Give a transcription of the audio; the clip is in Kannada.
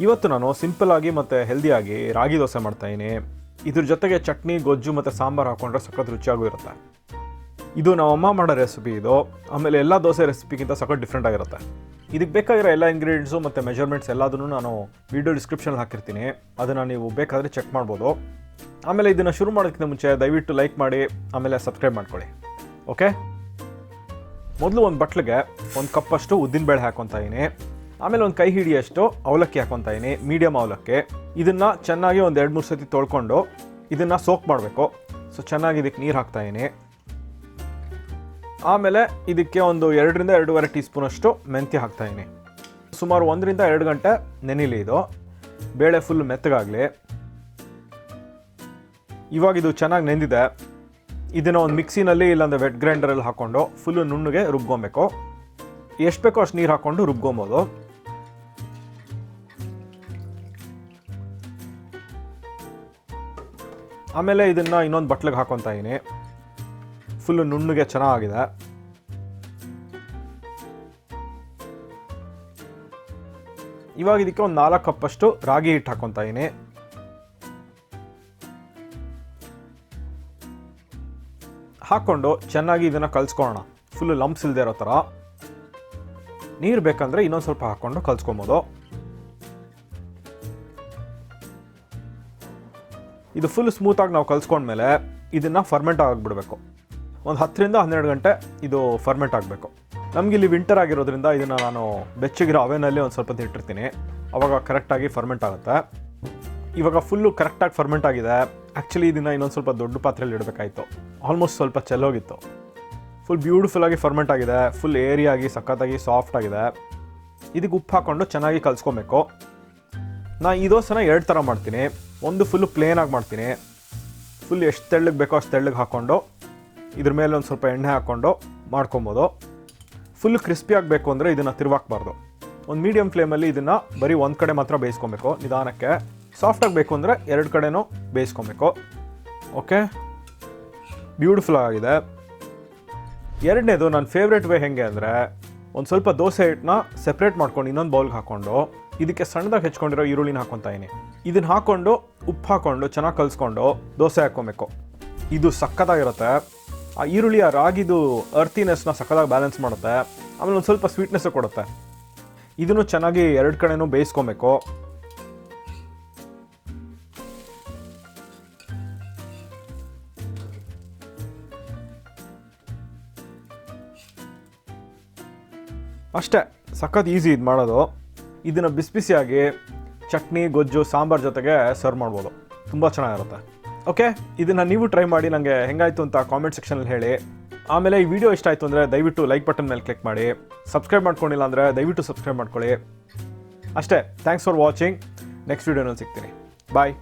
ಇವತ್ತು ನಾನು ಸಿಂಪಲ್ಲಾಗಿ ಮತ್ತು ಹೆಲ್ದಿಯಾಗಿ ರಾಗಿ ದೋಸೆ ಮಾಡ್ತಾಯಿದ್ದೀನಿ. ಇದ್ರ ಜೊತೆಗೆ ಚಟ್ನಿ, ಗೊಜ್ಜು ಮತ್ತು ಸಾಂಬಾರು ಹಾಕ್ಕೊಂಡ್ರೆ ಸಖತ್ ರುಚಿಯಾಗೂ ಇರುತ್ತೆ. ಇದು ನಮ್ಮಮ್ಮ ಮಾಡೋ ರೆಸಿಪಿ ಇದು. ಆಮೇಲೆ ಎಲ್ಲ ದೋಸೆ ರೆಸಿಪಿಗಿಂತ ಸಖತ್ ಡಿಫ್ರೆಂಟ್ ಆಗಿರುತ್ತೆ. ಇದಕ್ಕೆ ಬೇಕಾಗಿರೋ ಎಲ್ಲ ಇಂಗ್ರೀಡಿಯೆಂಟ್ಸು ಮತ್ತು ಮೆಜರ್ಮೆಂಟ್ಸ್ ಎಲ್ಲದನ್ನು ನಾನು ವಿಡಿಯೋ ಡಿಸ್ಕ್ರಿಪ್ಷನಲ್ಲಿ ಹಾಕಿರ್ತೀನಿ. ಅದನ್ನು ನೀವು ಬೇಕಾದರೆ ಚೆಕ್ ಮಾಡ್ಬೋದು. ಆಮೇಲೆ ಇದನ್ನು ಶುರು ಮಾಡೋದಕ್ಕಿಂತ ಮುಂಚೆ ದಯವಿಟ್ಟು ಲೈಕ್ ಮಾಡಿ, ಆಮೇಲೆ ಸಬ್ಸ್ಕ್ರೈಬ್ ಮಾಡ್ಕೊಳ್ಳಿ. ಓಕೆ, ಮೊದಲು ಒಂದು ಬಟ್ಲಿಗೆ 1 ಕಪ್ಪಷ್ಟು ಉದ್ದಿನಬೇಳೆ ಹಾಕ್ಕೊತಾ ಇದ್ದೀನಿ. ಆಮೇಲೆ ಒಂದು ಕೈ ಹಿಡಿಯಷ್ಟು ಅವಲಕ್ಕಿ ಹಾಕ್ಕೊತಾ ಇದ್ದೀನಿ, ಮೀಡಿಯಮ್ ಅವಲಕ್ಕಿ. ಇದನ್ನು ಚೆನ್ನಾಗಿ ಒಂದು 2-3 ಸತಿ ತೊಳ್ಕೊಂಡು ಇದನ್ನು ಸೋಕ್ ಮಾಡಬೇಕು. ಸೊ ಚೆನ್ನಾಗಿ ಇದಕ್ಕೆ ನೀರು ಹಾಕ್ತಾಯಿದ್ದೀನಿ. ಆಮೇಲೆ ಇದಕ್ಕೆ ಒಂದು 2ರಿಂದ 2.5 ಟೀ ಸ್ಪೂನಷ್ಟು ಮೆಂತ್ಯ ಹಾಕ್ತಾಯಿದ್ದೀನಿ. ಸುಮಾರು 1ರಿಂದ 2 ಗಂಟೆ ನೆನಿಲಿ ಇದು ಬೇಳೆ ಫುಲ್ ಮೆತ್ತಗಾಗಲಿ. ಇವಾಗ ಇದು ಚೆನ್ನಾಗಿ ನೆಂದಿದೆ. ಇದನ್ನು ಒಂದು ಮಿಕ್ಸಿನಲ್ಲಿ ಇಲ್ಲಾಂದರೆ ವೆಟ್ ಗ್ರೈಂಡರಲ್ಲಿ ಹಾಕ್ಕೊಂಡು ಫುಲ್ಲು ನುಣ್ಣಗೆ ರುಬ್ಕೊಬೇಕು. ಎಷ್ಟು ಬೇಕೋ ಅಷ್ಟು ನೀರು ಹಾಕ್ಕೊಂಡು ರುಬ್ಕೊಬೋದು. ಆಮೇಲೆ ಇದನ್ನು ಇನ್ನೊಂದು ಬಟ್ಲಿಗೆ ಹಾಕ್ಕೊತಾ ಇದ್ದೀನಿ. ಫುಲ್ಲು ನುಣ್ಣಗೆ ಚೆನ್ನಾಗಿದೆ. ಇವಾಗ ಇದಕ್ಕೆ ಒಂದು 4 ಕಪ್ಪಷ್ಟು ರಾಗಿ ಹಿಟ್ಟು ಹಾಕ್ಕೊತಾ ಇದ್ದೀನಿ. ಹಾಕ್ಕೊಂಡು ಚೆನ್ನಾಗಿ ಇದನ್ನು ಕಲಿಸ್ಕೊಳ್ಳೋಣ, ಫುಲ್ಲು ಲಂಪ್ಸ್ ಇಲ್ಲದೆ ಇರೋ ಥರ. ನೀರು ಬೇಕಂದರೆ ಇನ್ನೊಂದು ಸ್ವಲ್ಪ ಹಾಕ್ಕೊಂಡು ಕಲಿಸ್ಕೊಬೋದು. ಇದು ಫುಲ್ ಸ್ಮೂತಾಗಿ ನಾವು ಕಲಿಸ್ಕೊಂಡ್ಮೇಲೆ ಇದನ್ನು ಫರ್ಮೆಂಟ್ ಆಗಿಬಿಡಬೇಕು. ಒಂದು 10ರಿಂದ 12 ಗಂಟೆ ಇದು ಫರ್ಮೆಂಟ್ ಆಗಬೇಕು. ನಮಗಿಲ್ಲಿ ವಿಂಟರ್ ಆಗಿರೋದ್ರಿಂದ ಇದನ್ನು ನಾನು ಬೆಚ್ಚಗಿರೋ ಅವೆನಲ್ಲಿ ಒಂದು ಸ್ವಲ್ಪ ಇಟ್ಟಿರ್ತೀನಿ. ಆವಾಗ ಕರೆಕ್ಟಾಗಿ ಫರ್ಮೆಂಟ್ ಆಗುತ್ತೆ. ಇವಾಗ ಫುಲ್ಲು ಕರೆಕ್ಟಾಗಿ ಫರ್ಮೆಂಟ್ ಆಗಿದೆ. ಆ್ಯಕ್ಚುಲಿ ಇದನ್ನು ಇನ್ನೊಂದು ಸ್ವಲ್ಪ ದೊಡ್ಡ ಪಾತ್ರೆಯಲ್ಲಿ ಇಡಬೇಕಾಯಿತು. ಆಲ್ಮೋಸ್ಟ್ ಸ್ವಲ್ಪ ಚೆಲ್ಲೋಗಿತ್ತು. ಫುಲ್ ಬ್ಯೂಟಿಫುಲ್ಲಾಗಿ ಫರ್ಮೆಂಟ್ ಆಗಿದೆ. ಫುಲ್ ಏರಿಯಾಗಿ ಸಖತ್ತಾಗಿ ಸಾಫ್ಟ್ ಆಗಿದೆ. ಇದಕ್ಕೆ ಉಪ್ಪು ಹಾಕ್ಕೊಂಡು ಚೆನ್ನಾಗಿ ಕಲಿಸ್ಕೊಬೇಕು. ನಾನು ಈ ದೋಸೆನ 2 ಥರ ಮಾಡ್ತೀನಿ. ಒಂದು ಫುಲ್ಲು ಪ್ಲೇನಾಗಿ ಮಾಡ್ತೀನಿ. ಫುಲ್ ಎಷ್ಟು ತೆಳ್ಳಗೆ ಬೇಕೋ ಅಷ್ಟು ತೆಳ್ಳಗೆ ಹಾಕ್ಕೊಂಡು ಇದ್ರ ಮೇಲೆ ಒಂದು ಸ್ವಲ್ಪ ಎಣ್ಣೆ ಹಾಕ್ಕೊಂಡು ಮಾಡ್ಕೊಬೋದು. ಫುಲ್ ಕ್ರಿಸ್ಪಿ ಆಗಬೇಕು ಅಂದರೆ ಇದನ್ನು ತಿರುವಾಕ್ಬಾರ್ದು. ಒಂದು ಮೀಡಿಯಮ್ ಫ್ಲೇಮಲ್ಲಿ ಇದನ್ನು ಬರೀ ಒಂದು ಕಡೆ ಮಾತ್ರ ಬೇಯಿಸ್ಕೊಬೇಕು ನಿಧಾನಕ್ಕೆ. ಸಾಫ್ಟಾಗಿ ಬೇಕು ಅಂದರೆ 2 ಕಡೆನೂ ಬೇಯಿಸ್ಕೊಬೇಕು. ಓಕೆ, ಬ್ಯೂಟಿಫುಲ್ ಆಗಿದೆ. ಎರಡನೇದು ನನ್ನ ಫೇವ್ರೇಟ್ ವೇ ಹೇಗೆ ಅಂದರೆ, ಒಂದು ಸ್ವಲ್ಪ ದೋಸೆ ಹಿಟ್ಟನ್ನ ಸೆಪ್ರೇಟ್ ಮಾಡ್ಕೊಂಡು ಇನ್ನೊಂದು ಬೌಲ್ಗೆ ಹಾಕ್ಕೊಂಡು ಇದಕ್ಕೆ ಸಣ್ಣದಾಗಿ ಹೆಚ್ಕೊಂಡಿರೋ ಈರುಳ್ಳಿನ ಹಾಕ್ಕೊತಾ ಇದ್ದೀನಿ. ಇದನ್ನು ಹಾಕ್ಕೊಂಡು ಉಪ್ಪು ಹಾಕ್ಕೊಂಡು ಚೆನ್ನಾಗಿ ಕಲಿಸ್ಕೊಂಡು ದೋಸೆ ಹಾಕ್ಕೊಬೇಕು. ಇದು ಸಕ್ಕತ್ತಾಗಿರುತ್ತೆ. ಆ ಈರುಳ್ಳಿ ಆ ರಾಗಿದು ಅರ್ತಿನೆಸ್ನ ಸಕ್ಕತ್ತಾಗಿ ಬ್ಯಾಲೆನ್ಸ್ ಮಾಡುತ್ತೆ. ಆಮೇಲೆ ಒಂದು ಸ್ವಲ್ಪ ಸ್ವೀಟ್ನೆಸ್ಸು ಕೊಡುತ್ತೆ. ಇದನ್ನು ಚೆನ್ನಾಗಿ 2 ಕಡೆನೂ ಬೇಯಿಸ್ಕೊಬೇಕು. ಅಷ್ಟೇ, ಸಖತ್ ಈಸಿ ಇದು ಮಾಡೋದು. ಇದನ್ನು ಬಿಸಿ ಬಿಸಿಯಾಗಿ ಚಟ್ನಿ, ಗೊಜ್ಜು, ಸಾಂಬಾರ್ ಜೊತೆಗೆ ಸರ್ವ್ ಮಾಡ್ಬೋದು. ತುಂಬ ಚೆನ್ನಾಗಿರುತ್ತೆ. ಓಕೆ, ಇದನ್ನು ನೀವು ಟ್ರೈ ಮಾಡಿ ನನಗೆ ಹೆಂಗಾಯಿತು ಅಂತ ಕಾಮೆಂಟ್ ಸೆಕ್ಷನಲ್ಲಿ ಹೇಳಿ. ಆಮೇಲೆ ಈ ವಿಡಿಯೋ ಇಷ್ಟ ಆಯಿತು ಅಂದರೆ ದಯವಿಟ್ಟು ಲೈಕ್ ಬಟನ್ ಮೇಲೆ ಕ್ಲಿಕ್ ಮಾಡಿ. ಸಬ್ಸ್ಕ್ರೈಬ್ ಮಾಡ್ಕೊಂಡಿಲ್ಲ ಅಂದರೆ ದಯವಿಟ್ಟು ಸಬ್ಸ್ಕ್ರೈಬ್ ಮಾಡ್ಕೊಳ್ಳಿ. ಅಷ್ಟೇ, ಥ್ಯಾಂಕ್ಸ್ ಫಾರ್ ವಾಚಿಂಗ್. ನೆಕ್ಸ್ಟ್ ವಿಡಿಯೋನಲ್ಲಿ ಸಿಗ್ತೀನಿ. ಬಾಯ್.